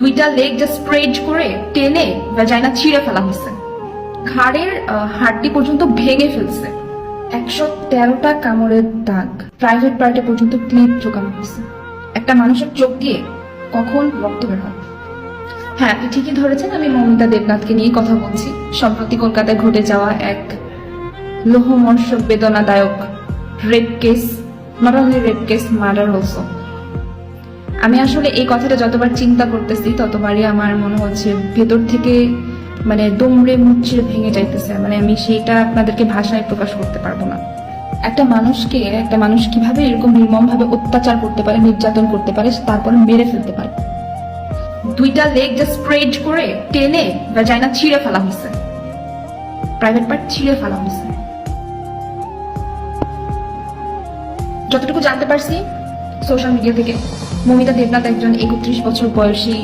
দুইটা leg just spread করে টেনে ভ্যাজাইনা ছিঁড়ে ফেলা হয়েছে। ঘাড়ের হাড়টি পর্যন্ত ভেঙে ফেলছে। 113টা কামড়ের দাগ, প্রাইভেট পার্টে পর্যন্ত ক্লিপ ঢোকানো হয়েছে। একটা মানুষের চোখ দিয়ে কখন রক্ত বের হয়? হ্যাঁ, আপনি ঠিকই ধরেছেন, আমি মৌমিতা দেবনাথকে নিয়ে কথা বলছি। সম্প্রতি কলকাতায় ঘটে যাওয়া এক লোহমর্ষক বেদনাদায়ক rape case, not only rape case, murder also. আমি আসলে এই কথাটা যতবার চিন্তা করতেছি ততবারই আমার মনে হচ্ছে ভেতর থেকে মানে দুমড়ে মুচড়ে ভেঙে যাইতেছে। মানে আমি সেইটা আপনাদেরকে ভাষায় প্রকাশ করতে পারবো না। একটা মানুষ কিভাবে এরকম নির্মম ভাবে অত্যাচার করতে পারে, নির্যাতন করতে পারে, তারপরে মেরে ফেলতে পারে। দুইটা লেগ জাস্ট স্প্রেড করে টেনে ভ্যাজাইনা ছিঁড়ে ফেলা হয়েছে, প্রাইভেট পার্ট ছিঁড়ে ফেলা হয়েছে। যতটুকু জানতে পারছি সোশ্যাল মিডিয়া থেকে, মৌমিতা দেবনাথ একজন 31 বছর বয়সী